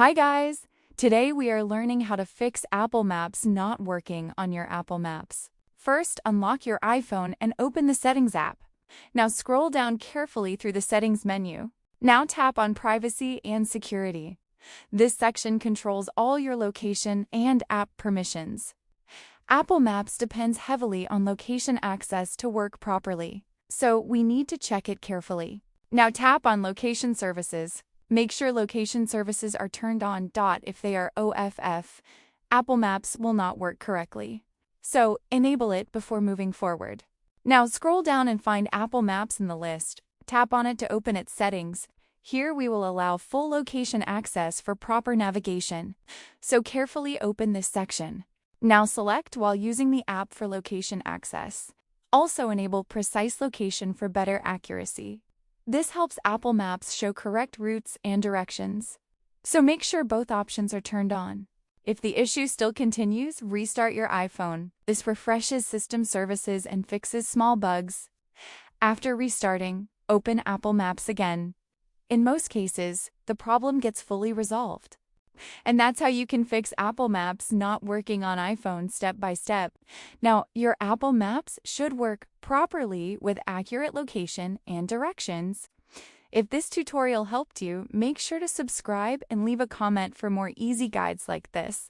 Hi guys! Today we are learning how to fix Apple Maps not working on your Apple Maps. First, unlock your iPhone and open the Settings app. Now scroll down carefully through the Settings menu. Now tap on Privacy and Security. This section controls all your location and app permissions. Apple Maps depends heavily on location access to work properly, so we need to check it carefully. Now tap on Location Services. Make sure location services are turned on. If they are off, Apple Maps will not work correctly. So, enable it before moving forward. Now scroll down and find Apple Maps in the list. Tap on it to open its settings. Here we will allow full location access for proper navigation. So carefully open this section. Now select while using the app for location access. Also enable precise location for better accuracy. This helps Apple Maps show correct routes and directions. So make sure both options are turned on. If the issue still continues, restart your iPhone. This refreshes system services and fixes small bugs. After restarting, open Apple Maps again. In most cases, the problem gets fully resolved. And that's how you can fix Apple Maps not working on iPhone step by step. Now, your Apple Maps should work properly with accurate location and directions. If this tutorial helped you, make sure to subscribe and leave a comment for more easy guides like this.